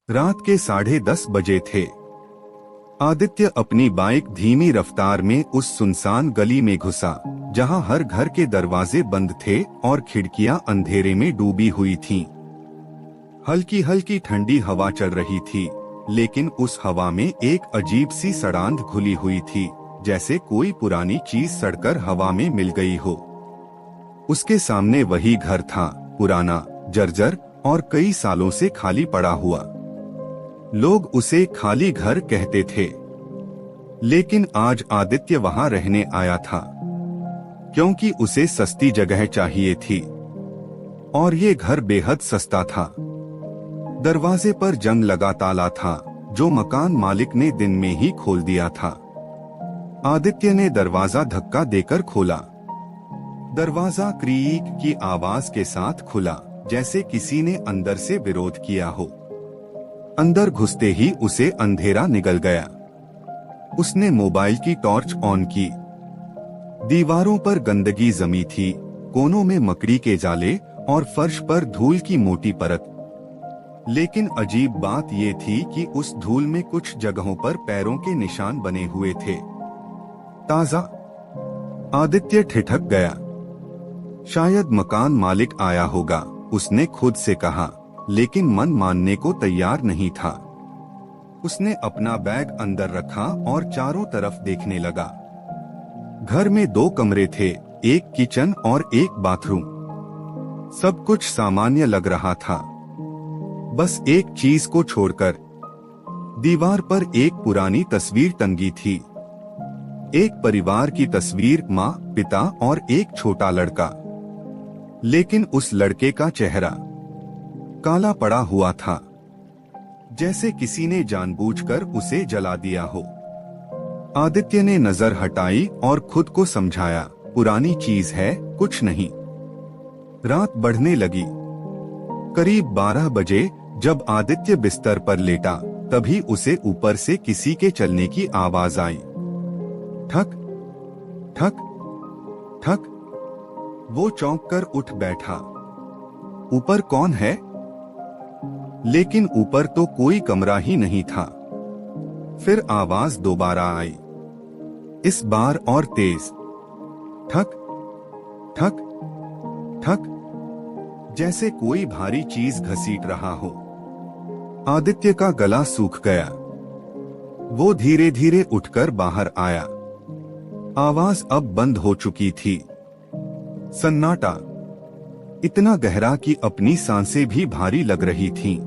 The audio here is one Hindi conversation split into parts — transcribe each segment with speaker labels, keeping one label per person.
Speaker 1: रात के 10:30 बजे थे। आदित्य अपनी बाइक धीमी रफ्तार में उस सुनसान गली में घुसा, जहां हर घर के दरवाजे बंद थे और खिड़कियां अंधेरे में डूबी हुई थीं। हल्की हल्की ठंडी हवा चल रही थी, लेकिन उस हवा में एक अजीब सी सड़ांध घुली हुई थी, जैसे कोई पुरानी चीज सड़कर हवा में मिल गई हो। उसके सामने वही घर था, पुराना, जर्जर और कई सालों से खाली पड़ा हुआ। लोग उसे खाली घर कहते थे, लेकिन आज आदित्य वहां रहने आया था, क्योंकि उसे सस्ती जगह चाहिए थी, और ये घर बेहद सस्ता था। दरवाजे पर जंग लगा ताला था, जो मकान मालिक ने दिन में ही खोल दिया था। आदित्य ने दरवाजा धक्का देकर खोला। दरवाजा क्रीक की आवाज के साथ खुला, जैसे किसी ने अंदर से विरोध किया हो। अंदर घुसते ही उसे अंधेरा निगल गया। उसने मोबाइल की टॉर्च ऑन की। दीवारों पर गंदगी जमी थी, कोनों में मकड़ी के जाले और फर्श पर धूल की मोटी परत। लेकिन अजीब बात ये थी कि उस धूल में कुछ जगहों पर पैरों के निशान बने हुए थे, ताजा। आदित्य ठिठक गया। शायद मकान मालिक आया होगा, उसने खुद से कहा, लेकिन मन मानने को तैयार नहीं था। उसने अपना बैग अंदर रखा और चारों तरफ देखने लगा। घर में 2 कमरे थे, एक किचन और एक बाथरूम। सब कुछ सामान्य लग रहा था, बस एक चीज को छोड़कर। दीवार पर एक पुरानी तस्वीर टंगी थी, एक परिवार की तस्वीर, माँ, पिता और एक छोटा लड़का। लेकिन उस लड़के का चेहरा काला पड़ा हुआ था, जैसे किसी ने जानबूझकर उसे जला दिया हो। आदित्य ने नजर हटाई और खुद को समझाया, पुरानी चीज है, कुछ नहीं। रात बढ़ने लगी। करीब 12 बजे जब आदित्य बिस्तर पर लेटा, तभी उसे ऊपर से किसी के चलने की आवाज आई। ठक ठक ठक। वो चौंक कर उठ बैठा। ऊपर कौन है? लेकिन ऊपर तो कोई कमरा ही नहीं था। फिर आवाज दोबारा आई, इस बार और तेज। ठक ठक ठक, जैसे कोई भारी चीज घसीट रहा हो। आदित्य का गला सूख गया। वो धीरे धीरे उठकर बाहर आया। आवाज अब बंद हो चुकी थी। सन्नाटा, इतना गहरा कि अपनी सांसें भी भारी लग रही थीं।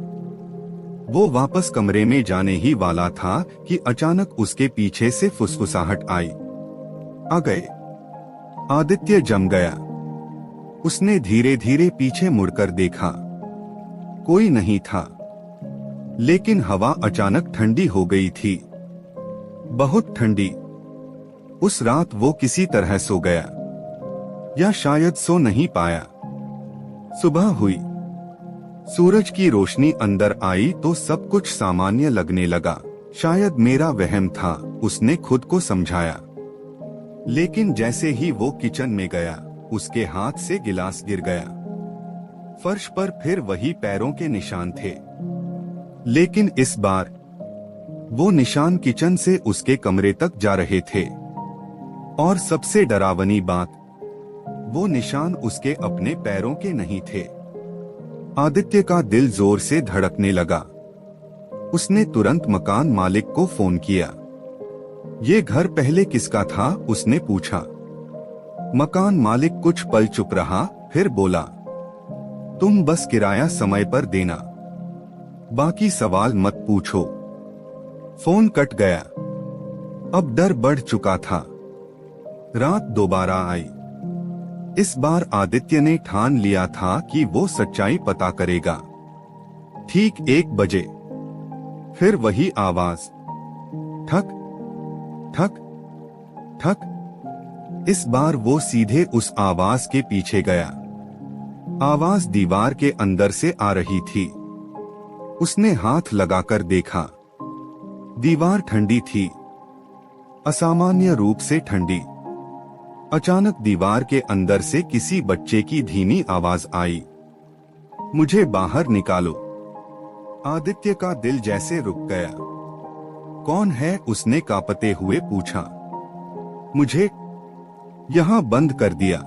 Speaker 1: वो वापस कमरे में जाने ही वाला था कि अचानक उसके पीछे से फुसफुसाहट आई। आ गए। आदित्य जम गया। उसने धीरे धीरे पीछे मुड़कर देखा। कोई नहीं था, लेकिन हवा अचानक ठंडी हो गई थी, बहुत ठंडी। उस रात वो किसी तरह सो गया, या शायद सो नहीं पाया। सुबह हुई। सूरज की रोशनी अंदर आई तो सब कुछ सामान्य लगने लगा। शायद मेरा वहम था, उसने खुद को समझाया। लेकिन जैसे ही वो किचन में गया, उसके हाथ से गिलास गिर गया। फर्श पर फिर वही पैरों के निशान थे, लेकिन इस बार वो निशान किचन से उसके कमरे तक जा रहे थे। और सबसे डरावनी बात, वो निशान उसके अपने पैरों के नहीं थे। आदित्य का दिल जोर से धड़कने लगा। उसने तुरंत मकान मालिक को फोन किया। ये घर पहले किसका था? उसने पूछा। मकान मालिक कुछ पल चुप रहा, फिर बोला, तुम बस किराया समय पर देना, बाकी सवाल मत पूछो। फोन कट गया। अब डर बढ़ चुका था। रात दोबारा आई। इस बार आदित्य ने ठान लिया था कि वो सच्चाई पता करेगा। ठीक 1 बजे फिर वही आवाज, ठक ठक ठक। इस बार वो सीधे उस आवाज के पीछे गया। आवाज दीवार के अंदर से आ रही थी। उसने हाथ लगाकर देखा। दीवार ठंडी थी, असामान्य रूप से ठंडी। अचानक दीवार के अंदर से किसी बच्चे की धीमी आवाज आई, मुझे बाहर निकालो। आदित्य का दिल जैसे रुक गया। कौन है? उसने कांपते हुए पूछा। मुझे यहाँ बंद कर दिया।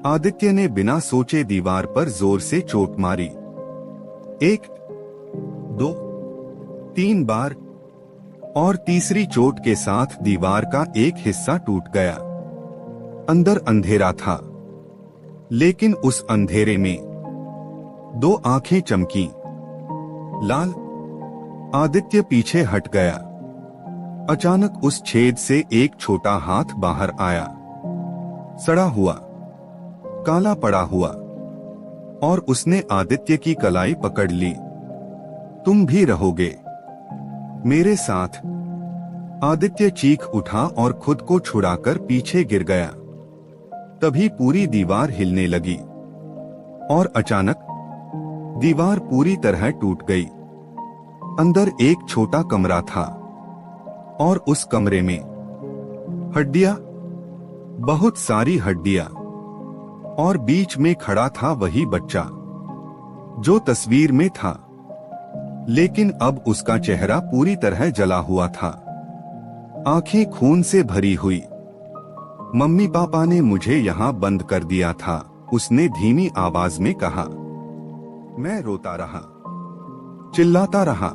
Speaker 1: आदित्य ने बिना सोचे दीवार पर जोर से चोट मारी। 1, 2, 3 बार, और तीसरी चोट के साथ दीवार का एक हिस्सा टूट गया। अंदर अंधेरा था, लेकिन उस अंधेरे में 2 आंखें चमकी, लाल। आदित्य पीछे हट गया। अचानक उस छेद से एक छोटा हाथ बाहर आया, सड़ा हुआ, काला पड़ा हुआ, और उसने आदित्य की कलाई पकड़ ली। तुम भी रहोगे मेरे साथ? आदित्य चीख उठा और खुद को छुड़ाकर पीछे गिर गया। तभी पूरी दीवार हिलने लगी और अचानक दीवार पूरी तरह टूट गई। अंदर एक छोटा कमरा था और उस कमरे में हड्डियां, बहुत सारी हड्डियां, और बीच में खड़ा था वही बच्चा जो तस्वीर में था, लेकिन अब उसका चेहरा पूरी तरह जला हुआ था, आंखें खून से भरी हुई। मम्मी पापा ने मुझे यहाँ बंद कर दिया था, उसने धीमी आवाज में कहा। मैं रोता रहा, चिल्लाता रहा,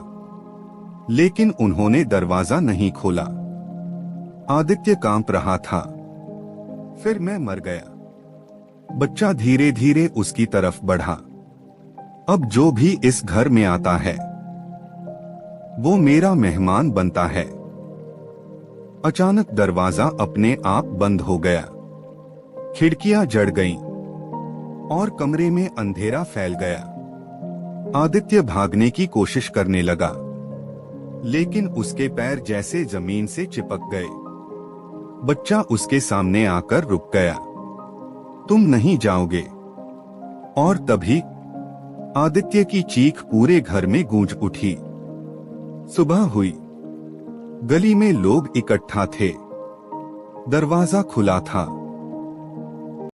Speaker 1: लेकिन उन्होंने दरवाजा नहीं खोला। आदित्य कांप रहा था। फिर मैं मर गया। बच्चा धीरे धीरे उसकी तरफ बढ़ा। अब जो भी इस घर में आता है वो मेरा मेहमान बनता है। अचानक दरवाजा अपने आप बंद हो गया, खिड़कियां जड़ गईं और कमरे में अंधेरा फैल गया। आदित्य भागने की कोशिश करने लगा, लेकिन उसके पैर जैसे जमीन से चिपक गए। बच्चा उसके सामने आकर रुक गया। तुम नहीं जाओगे? और तभी आदित्य की चीख पूरे घर में गूंज उठी। सुबह हुई। गली में लोग इकट्ठा थे। दरवाजा खुला था।